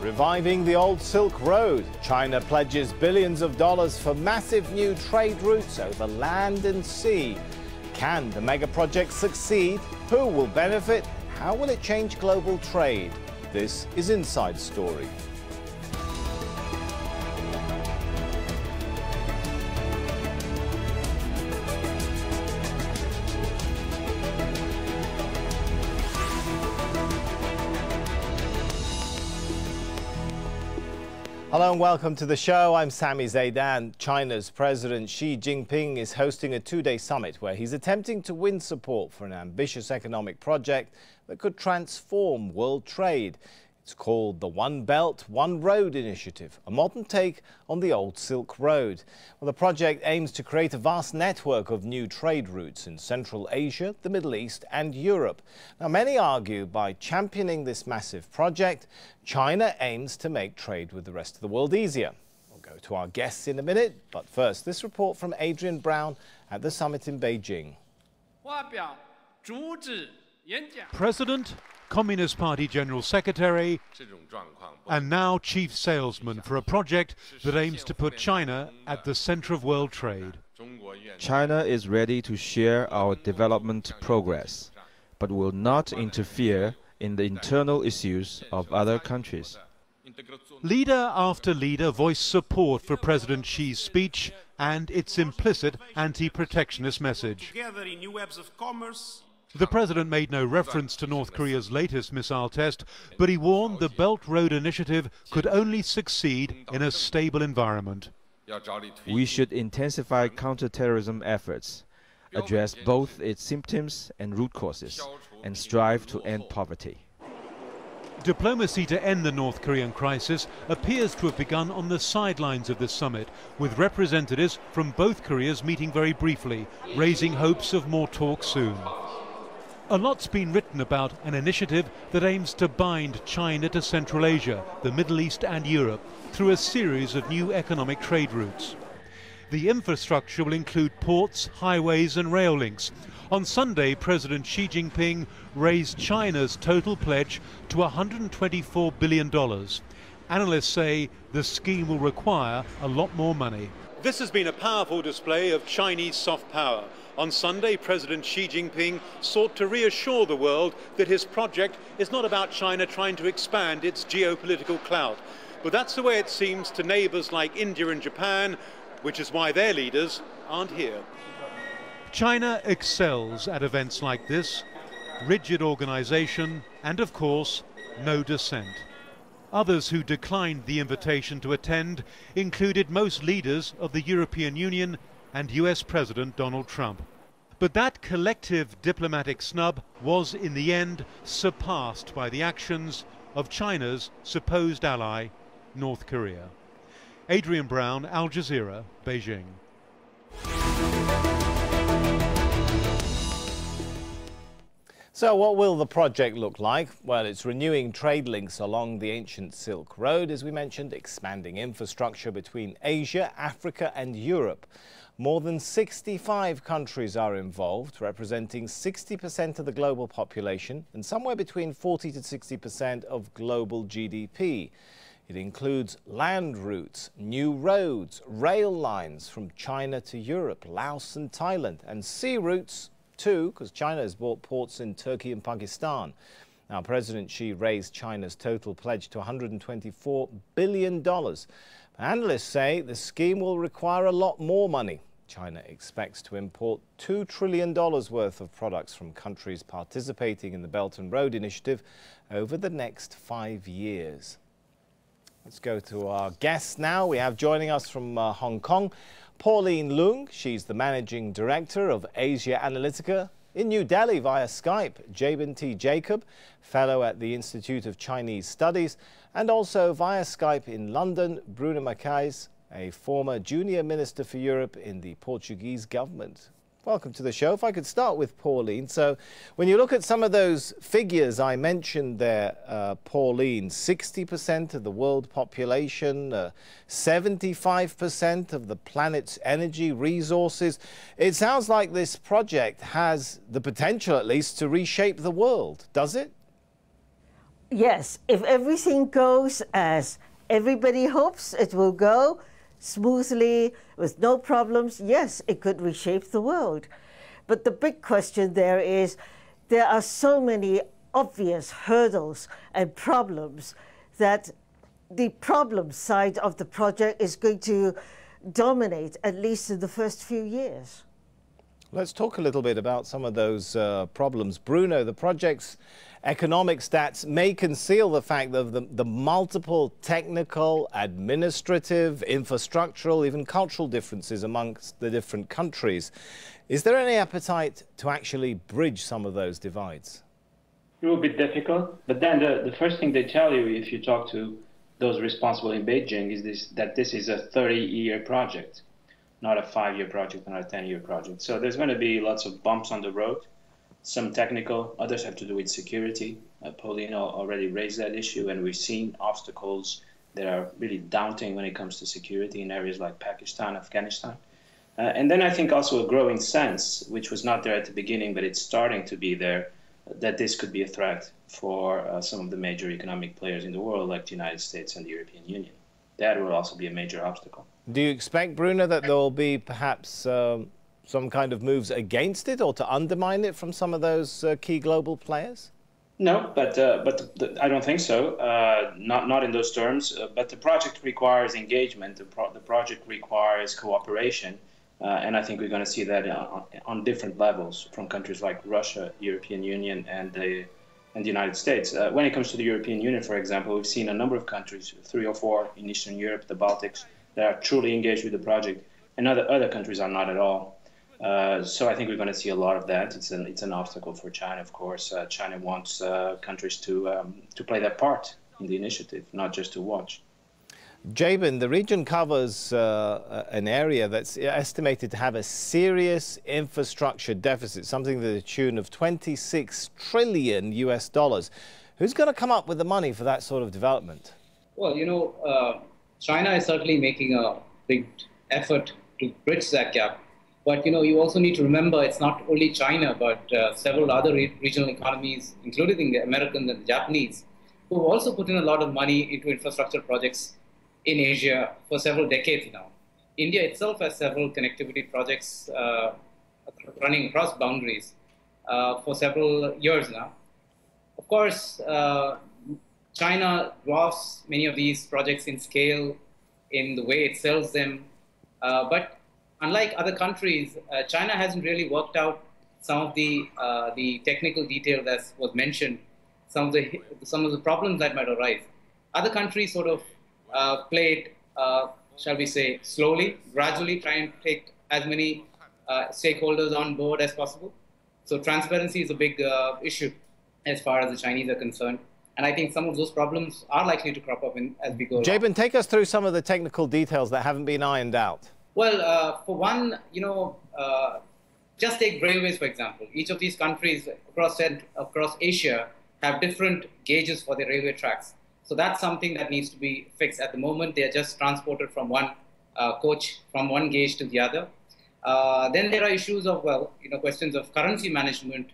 Reviving the old Silk Road, China pledges billions of dollars for massive new trade routes over land and sea. Can the mega project succeed? Who will benefit? How will it change global trade? This is Inside Story. Hello and welcome to the show. I'm Sami Zeidan. China's President Xi Jinping is hosting a two-day summit where he's attempting to win support for an ambitious economic project that could transform world trade. It's called the One Belt, One Road initiative, a modern take on the old Silk Road. Well, the project aims to create a vast network of new trade routes in Central Asia, the Middle East and Europe. Now, many argue by championing this massive project, China aims to make trade with the rest of the world easier. We'll go to our guests in a minute, but first, this report from ADRIAN Brown at the summit in Beijing. President, Communist Party General Secretary, and now chief salesman for a project that aims to put China at the center of world trade. China is ready to share our development progress, but will not interfere in the internal issues of other countries. Leader after leader voiced support for President Xi's speech and its implicit anti-protectionist message. The president made no reference to North Korea's latest missile test, but he warned the Belt Road Initiative could only succeed in a stable environment. We should intensify counterterrorism efforts, address both its symptoms and root causes, and strive to end poverty. Diplomacy to end the North Korean crisis appears to have begun on the sidelines of this summit, with representatives from both Koreas meeting very briefly, raising hopes of more talk soon. A lot's been written about an initiative that aims to bind China to Central Asia, the Middle East and Europe through a series of new economic trade routes. The infrastructure will include ports, highways and rail links. On Sunday, President Xi Jinping raised China's total pledge to $124 billion. Analysts say the scheme will require a lot more money. This has been a powerful display of Chinese soft power. On Sunday, President Xi Jinping sought to reassure the world that his project is not about China trying to expand its geopolitical clout. But that's the way it seems to neighbors like India and Japan, which is why their leaders aren't here. China excels at events like this: rigid organization and, of course, no dissent. Others who declined the invitation to attend included most leaders of the European Union and US President Donald Trump. But that collective diplomatic snub was in the end surpassed by the actions of China's supposed ally, North Korea. Adrian Brown, Al Jazeera, Beijing. So what will the project look like? Well, it's renewing trade links along the ancient Silk Road, as we mentioned, expanding infrastructure between Asia, Africa and Europe. More than 65 countries are involved, representing 60% of the global population and somewhere between 40 to 60% of global GDP. It includes land routes, new roads, rail lines from China to Europe, Laos and Thailand, and sea routes too, because China has bought ports in Turkey and Pakistan. Now, President Xi raised China's total pledge to $124 billion. Analysts say the scheme will require a lot more money. China expects to import $2 trillion worth of products from countries participating in the Belt and Road Initiative over the next 5 years. Let's go to our guests now. We have joining us from Hong Kong, Pauline Loong. She's the Managing Director of Asia-Analytica. In New Delhi via Skype, Jabin Jacob, Fellow at the Institute of Chinese Studies, and also via Skype in London, Bruno Macaes, a former junior minister for Europe in the Portuguese government. Welcome to the show. If I could start with Pauline. So when you look at some of those figures I mentioned there, Pauline, 60% of the world population, 75% of the planet's energy resources, it sounds like this project has the potential, at least, to reshape the world, does it? Yes, if everything goes as everybody hopes it will go, smoothly, with no problems, yes, it could reshape the world. But the big question there is, there are so many obvious hurdles and problems that the problem side of the project is going to dominate, at least in the first few years. Let's talk a little bit about some of those problems. Bruno, the project's economic stats may conceal the fact of the multiple technical, administrative, infrastructural, even cultural differences amongst the different countries. Is there any appetite to actually bridge some of those divides? It will be difficult, but then the first thing they tell you if you talk to those responsible in Beijing is that this is a 30-year project, not a 5-year project, not a 10-year project. So there's going to be lots of bumps on the road, some technical, others have to do with security. Pauline already raised that issue, and we've seen obstacles that are really daunting when it comes to security in areas like Pakistan, Afghanistan. And then I think also a growing sense, which was not there at the beginning, but it's starting to be there, that this could be a threat for some of the major economic players in the world, like the United States and the European Union. That will also be a major obstacle. Do you expect, Bruno, that there will be perhaps some kind of moves against it or to undermine it from some of those key global players? No, but I don't think so. Not in those terms. But the project requires engagement. The project requires cooperation. And I think we're going to see that on different levels from countries like Russia, European Union, and the United States. When it comes to the European Union, for example, we've seen a number of countries, 3 or 4 in Eastern Europe, the Baltics, that are truly engaged with the project, and other countries are not at all. So I think we're going to see a lot of that. It's an obstacle for China, of course. China wants countries to play their part in the initiative, not just to watch. Jabin, the region covers an area that's estimated to have a serious infrastructure deficit, something to the tune of 26 trillion US dollars. Who's going to come up with the money for that sort of development? Well, you know, China is certainly making a big effort to bridge that gap. But, you know, you also need to remember it's not only China, but several other regional economies, including the Americans and the Japanese, who have also put in a lot of money into infrastructure projects in Asia for several decades now. India itself has several connectivity projects running across boundaries for several years now. Of course, China dwarfs many of these projects in scale, in the way it sells them. But unlike other countries, China hasn't really worked out some of the technical detail that was mentioned, some of the problems that might arise. Other countries sort of play it, shall we say, slowly, gradually, try and take as many stakeholders on board as possible. So transparency is a big issue as far as the Chinese are concerned. And I think some of those problems are likely to crop up as we go along. Jabin, take us through some of the technical details that haven't been ironed out. Well, for one, you know, just take railways, for example. Each of these countries across Asia have different gauges for their railway tracks. So that's something that needs to be fixed. At the moment, they are just transported from one coach, from one gauge to the other. Then there are issues of, well, you know, questions of currency management,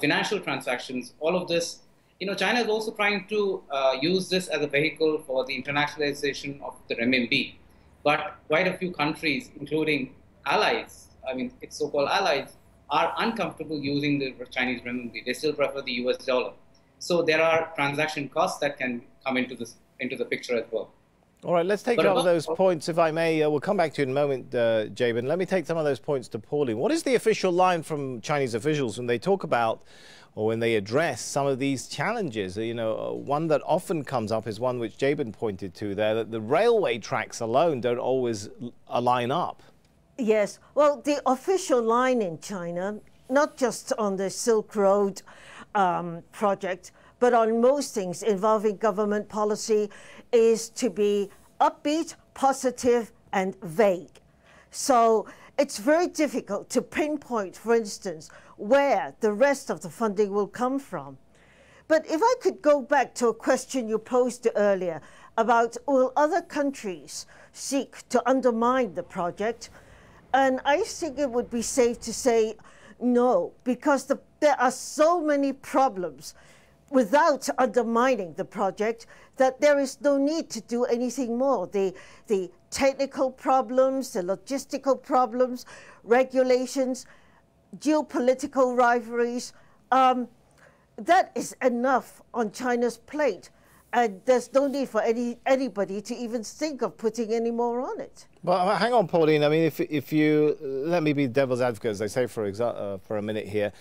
financial transactions, all of this. You know, China is also trying to use this as a vehicle for the internationalization of the renminbi. But quite a few countries, including allies, I mean, its so-called allies, are uncomfortable using the Chinese renminbi. They still prefer the US dollar. So there are transaction costs that can come into the picture as well. All right, let's take some of those points, if I may. We'll come back to you in a moment, Jabin. Let me take some of those points to Pauline. What is the official line from Chinese officials when they talk about or when they address some of these challenges? You know, one that often comes up is one which Jabin pointed to there, that the railway tracks alone don't always line up. Yes, well, the official line in China, not just on the Silk Road project, but on most things involving government policy, is to be upbeat, positive, and vague. So it's very difficult to pinpoint, for instance, where the rest of the funding will come from. But if I could go back to a question you posed earlier about will other countries seek to undermine the project, and I think it would be safe to say no, because there are so many problems without undermining the project, that there is no need to do anything more. The technical problems, the logistical problems, regulations, geopolitical rivalries, that is enough on China's plate. And there's no need for anybody to even think of putting any more on it. But hang on, Pauline. I mean, if you let me be devil's advocate, as they say, for a minute here.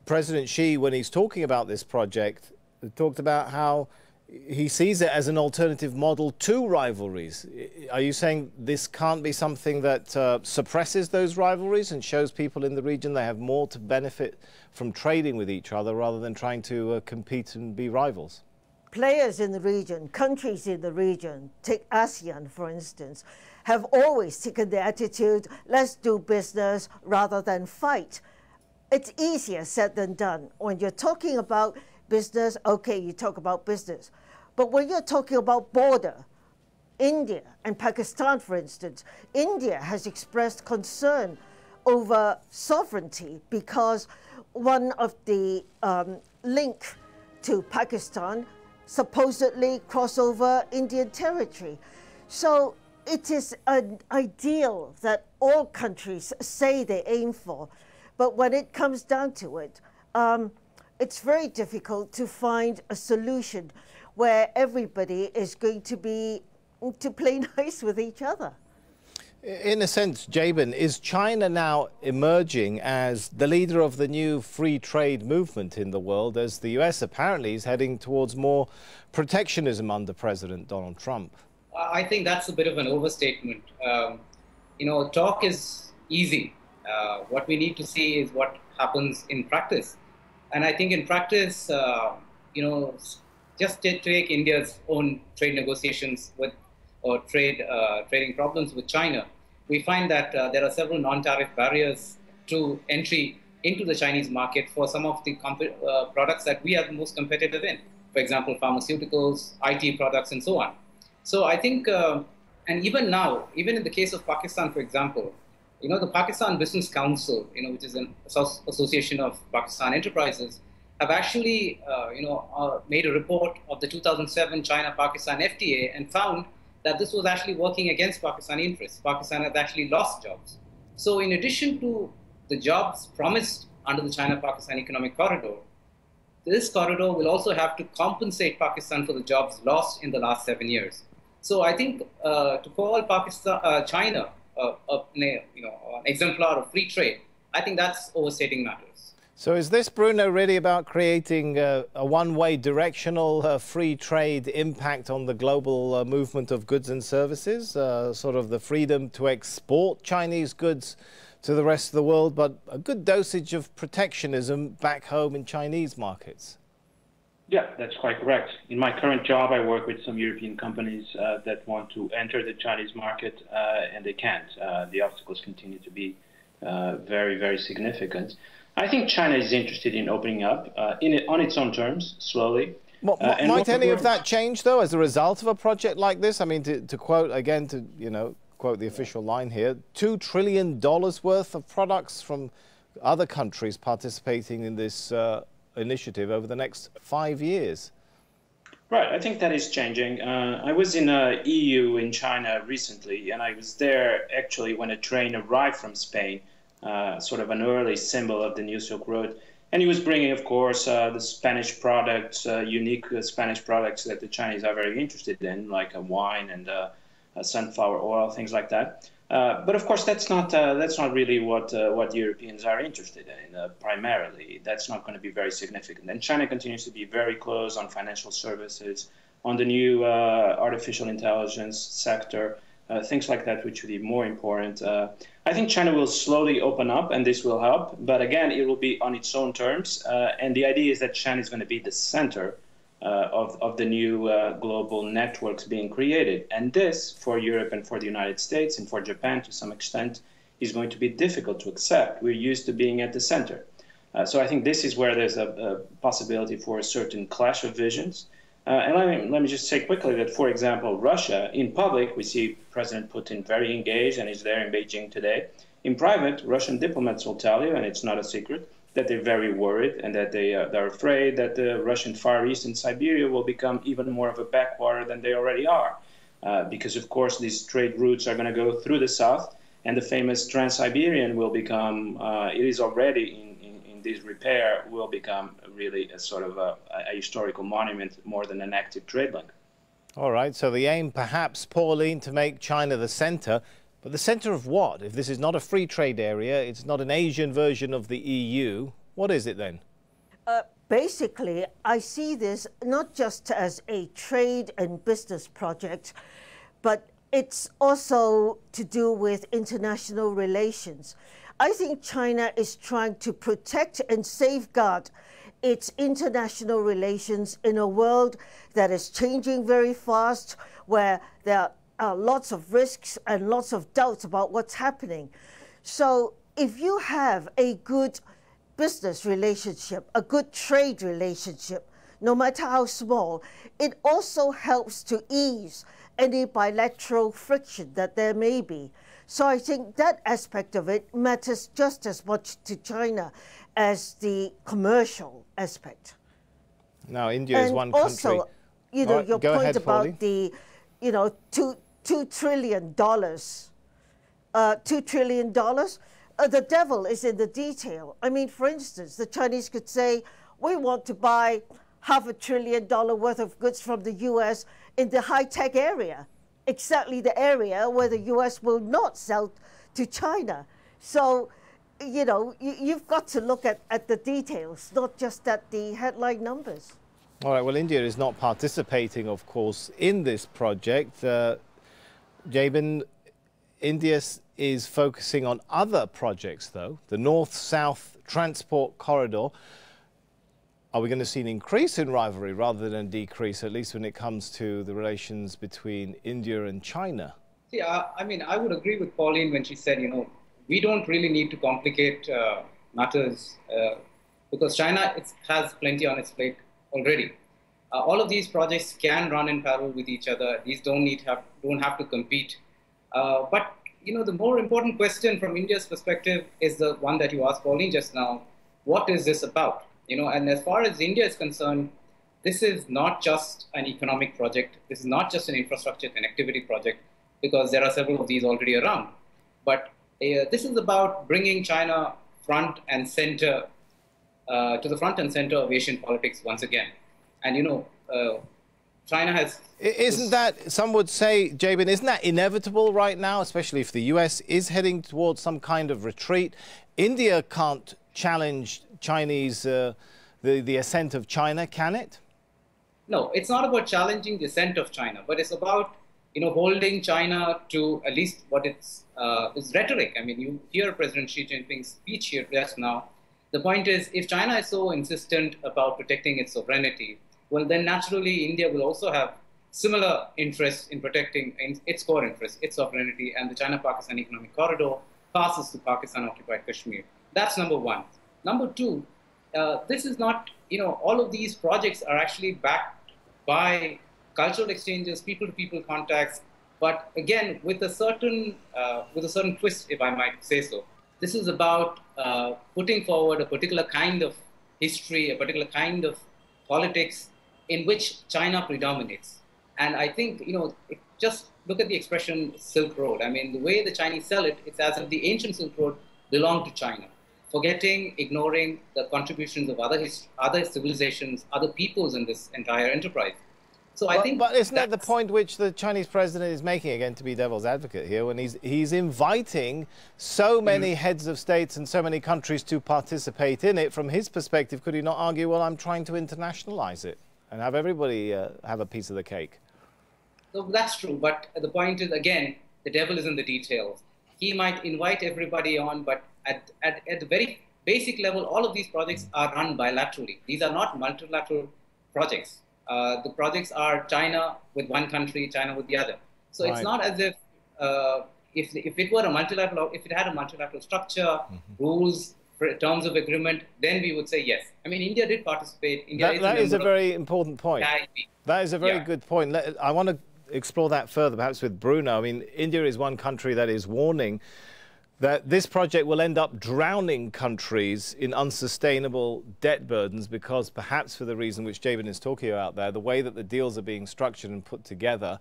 President Xi, when he's talking about this project, talked about how he sees it as an alternative model to rivalries. Are you saying this can't be something that suppresses those rivalries and shows people in the region they have more to benefit from trading with each other rather than trying to compete and be rivals? Players in the region, countries in the region, take ASEAN for instance, have always taken the attitude, let's do business rather than fight. It's easier said than done. When you're talking about business, okay, you talk about business. But when you're talking about border, India and Pakistan, for instance, India has expressed concern over sovereignty because one of the link to Pakistan supposedly cross over Indian territory. So it is an ideal that all countries say they aim for. But when it comes down to it, it's very difficult to find a solution where everybody is going to play nice with each other. In a sense, Jabin, is China now emerging as the leader of the new free trade movement in the world, as the US apparently is heading towards more protectionism under President Donald Trump? I think that's a bit of an overstatement. Talk is easy. What we need to see is what happens in practice. And I think in practice, just take India's own trade negotiations with, or trading problems with China. We find that there are several non-tariff barriers to entry into the Chinese market for some of the products that we are the most competitive in. For example, pharmaceuticals, IT products, and so on. So I think, and even now, even in the case of Pakistan, for example, the Pakistan Business Council, which is an association of Pakistan enterprises, have actually, made a report of the 2007 China-Pakistan FTA and found that this was actually working against Pakistani interests. Pakistan has actually lost jobs. So in addition to the jobs promised under the China-Pakistan Economic Corridor, this corridor will also have to compensate Pakistan for the jobs lost in the last 7 years. So I think to call China an exemplar of free trade, I think that's overstating matters. So is this, Bruno, really about creating a one-way directional free trade impact on the global movement of goods and services, sort of the freedom to export Chinese goods to the rest of the world, but a good dosage of protectionism back home in Chinese markets? Yeah, that's quite correct. In my current job, I work with some European companies that want to enter the Chinese market, and they can't. The obstacles continue to be very, very significant. I think China is interested in opening up on its own terms, slowly. Might any of that change, though, as a result of a project like this? I mean, to quote, again, quote the official line here, $2 trillion worth of products from other countries participating in this initiative over the next 5 years. Right, I think that is changing. I was in EU in China recently, and I was there actually when a train arrived from Spain, sort of an early symbol of the New Silk Road. And he was bringing, of course, the Spanish products, unique Spanish products that the Chinese are very interested in, like wine and sunflower oil, things like that. But of course, that's not really what Europeans are interested in primarily. That's not going to be very significant. And China continues to be very close on financial services, on the new artificial intelligence sector, things like that, which will be more important. I think China will slowly open up, and this will help. But again, it will be on its own terms. And the idea is that China is going to be the center of the new global networks being created. And this, for Europe and for the United States and for Japan to some extent, is going to be difficult to accept. We're used to being at the center. So I think this is where there's a possibility for a certain clash of visions. And let me just say quickly that, for example, Russia, in public, we see President Putin very engaged and is there in Beijing today. In private, Russian diplomats will tell you, and it's not a secret, that they're very worried and that they're afraid that the Russian Far East and Siberia will become even more of a backwater than they already are. Because, of course, these trade routes are going to go through the south, and the famous Trans-Siberian will become, it is already in this repair, will become really a sort of a historical monument more than an active trade link. All right, so the aim perhaps, Pauline, to make China the centre. But the centre of what? If this is not a free trade area, it's not an Asian version of the EU, what is it then? Basically, I see this not just as a trade and business project, but it's also to do with international relations. I think China is trying to protect and safeguard its international relations in a world that is changing very fast, where there are lots of risks and lots of doubts about what's happening. So if you have a good business relationship, a good trade relationship, no matter how small, it also helps to ease any bilateral friction that there may be. So I think that aspect of it matters just as much to China as the commercial aspect. Now, India is one country. And also, you know, your point ahead, about Pauline. the, you know, $2 trillion. $2 trillion. The devil is in the detail. I mean, for instance, the Chinese could say, we want to buy $500 billion worth of goods from the US in the high-tech area, exactly the area where the US will not sell to China. So, you know, you've got to look at the details, not just at the headline numbers. All right, well, India is not participating, of course, in this project. Jabin, India is focusing on other projects, though, the North-South Transport Corridor. Are we going to see an increase in rivalry rather than a decrease, at least when it comes to the relations between India and China? See, I mean, I would agree with Pauline when she said, you know, we don't really need to complicate matters because China has plenty on its plate already. All of these projects can run in parallel with each other. These don't have to compete. But you know, the more important question from India's perspective is the one that you asked Pauline just now. What is this about? You know, and as far as India is concerned, this is not just an economic project. This is not just an infrastructure connectivity project, because there are several of these already around. But this is about bringing China front and center to the front and center of Asian politics once again. And you know, China has... Isn't that, some would say, Jabin, isn't that inevitable right now, especially if the US is heading towards some kind of retreat? India can't challenge Chinese, the ascent of China, can it? No, it's not about challenging the ascent of China, but it's about, you know, holding China to at least what it's rhetoric. I mean, you hear President Xi Jinping's speech here just now. The point is, if China is so insistent about protecting its sovereignty, well, then naturally India will also have similar interests in protecting its core interests, its sovereignty, and the China-Pakistan Economic Corridor passes to Pakistan-occupied Kashmir. That's number one. Number two, this is not, you know, all of these projects are actually backed by cultural exchanges, people-to-people contacts, but again, with a certain twist, if I might say so. This is about putting forward a particular kind of history, a particular kind of politics in which China predominates. And I think, you know, just look at the expression Silk Road. I mean, the way the Chinese sell it, it's as if the ancient Silk Road belonged to China, forgetting, ignoring the contributions of other civilizations, other peoples in this entire enterprise. So I think, but isn't that the point which the Chinese president is making, again, to be devil's advocate here, when he's inviting so many heads of states and so many countries to participate in it? From his perspective, could he not argue, well, I'm trying to internationalize it and have everybody have a piece of the cake? So that's true, but the point is, again, the devil is in the details. He might invite everybody on, but at the very basic level, all of these projects are run bilaterally. These are not multilateral projects. The projects are China with one country, China with the other. So it's not as if it were a multilateral, if it had a multilateral structure, rules, terms of agreement, then we would say yes. I mean, India did participate. That is a very important point. That is a very good point. I want to explore that further, perhaps with Bruno. I mean, India is one country that is warning that this project will end up drowning countries in unsustainable debt burdens because perhaps for the reason which Jabin is talking about there, the way that the deals are being structured and put together,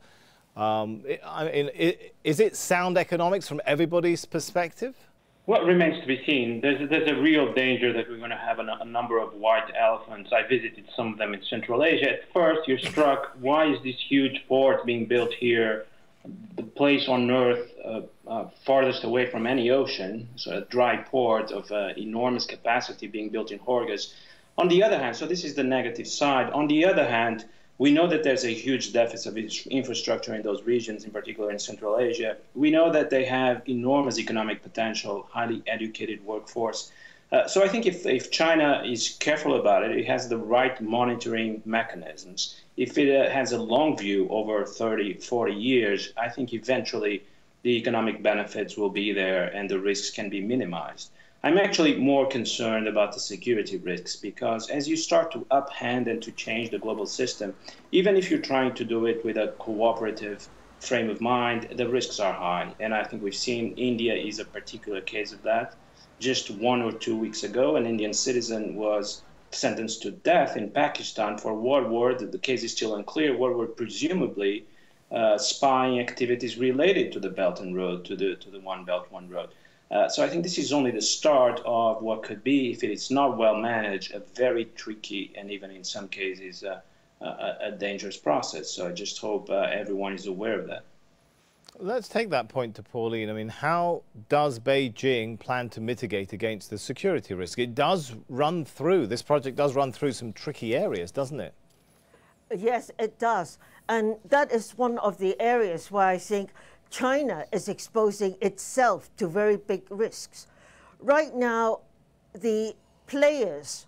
is it sound economics from everybody's perspective? Well, it remains to be seen. There's a real danger that we're going to have a number of white elephants. I visited some of them in Central Asia. At first, you're struck, why is this huge port being built here, the place on earth farthest away from any ocean, so a dry port of enormous capacity being built in Horgus. On the other hand, so this is the negative side. On the other hand, we know that there's a huge deficit of infrastructure in those regions, in particular in Central Asia. We know that they have enormous economic potential, highly educated workforce. So I think if China is careful about it, it has the right monitoring mechanisms. If it has a long view over 30, 40 years, I think eventually the economic benefits will be there and the risks can be minimized. I'm actually more concerned about the security risks because as you start to uphand and to change the global system, even if you're trying to do it with a cooperative frame of mind, the risks are high. And I think we've seen India is a particular case of that. Just 1 or 2 weeks ago, an Indian citizen was sentenced to death in Pakistan for what were, the case is still unclear, what were presumably spying activities related to the Belt and Road, to the One Belt, One Road. So I think this is only the start of what could be, if it is not well managed, a very tricky and even in some cases a dangerous process. So I just hope everyone is aware of that. Let's take that point to Pauline. I mean, how does Beijing plan to mitigate against the security risk? It does run through, this project does run through some tricky areas, doesn't it? Yes, it does. And that is one of the areas where I think China is exposing itself to very big risks. Right now, the players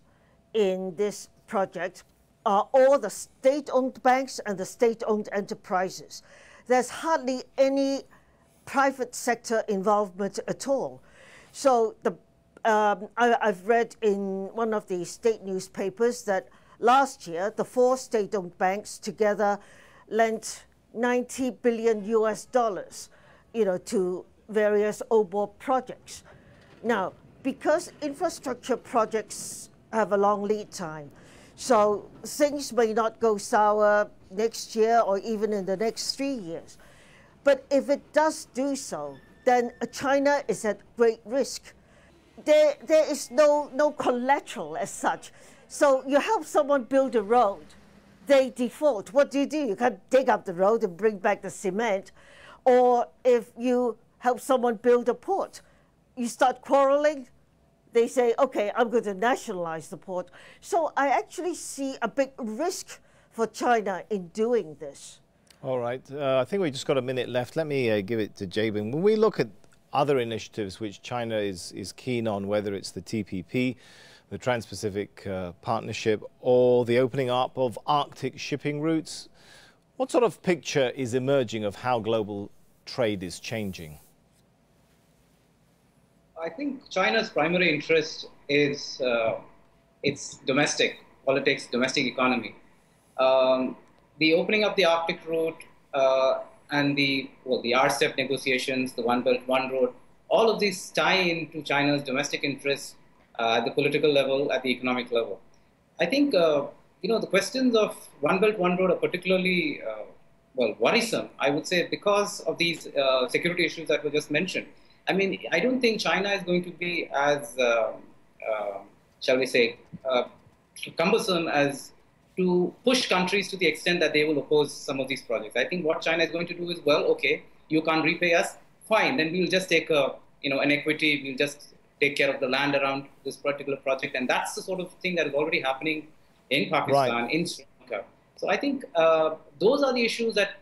in this project are all the state-owned banks and the state-owned enterprises. There's hardly any private sector involvement at all. So I've read in one of the state newspapers that last year, the 4 state-owned banks together lent $90 billion to various OBOR projects. Now, because infrastructure projects have a long lead time, so things may not go sour next year or even in the next 3 years. But if it does do so, then China is at great risk. There is no collateral as such. So you help someone build a road, they default. What do? You can't dig up the road and bring back the cement. Or if you help someone build a port, you start quarreling, they say, okay, I'm going to nationalize the port. So I actually see a big risk for China in doing this. All right. I think we've just got a minute left. Let me give it to Jabin. When we look at other initiatives which China is keen on, whether it's the TPP, the Trans-Pacific Partnership, or the opening up of Arctic shipping routes, what sort of picture is emerging of how global trade is changing? I think China's primary interest is its domestic politics, domestic economy. The opening up the Arctic route and the RCEP negotiations, the One Belt, One Road, all of these tie into China's domestic interests at the political level, at the economic level. I think the questions of One Belt, One Road are particularly worrisome, I would say, because of these security issues that were just mentioned. I mean, I don't think China is going to be as, shall we say, cumbersome as to push countries to the extent that they will oppose some of these projects. I think what China is going to do is, well, okay, you can't repay us, fine, then we'll just take an equity, we'll just take care of the land around this particular project. And that's the sort of thing that is already happening in Pakistan, right, in Sri Lanka. So I think those are the issues that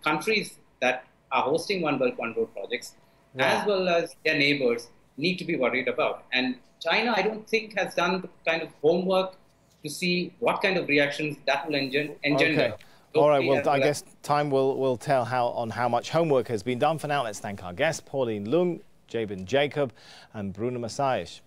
countries that are hosting One Belt, One Road projects, as well as their neighbors, need to be worried about. And China, I don't think, has done the kind of homework to see what kind of reactions that will engender. Okay. All right, well, I guess time will tell how much homework has been done. For now, let's thank our guests, Pauline Loong, Jabin Jacob and Bruno Macaes.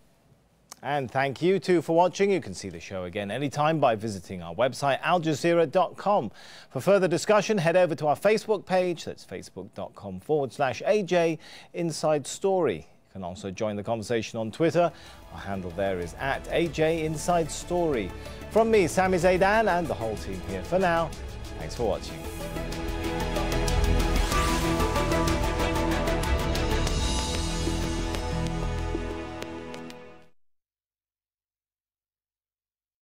And thank you too for watching. You can see the show again anytime by visiting our website, aljazeera.com. For further discussion, head over to our Facebook page. That's facebook.com/AJ Inside Story. You can also join the conversation on Twitter. Our handle there is @AJInsideStory. From me, Sami, Zeidan, and the whole team here for now. Thanks for watching.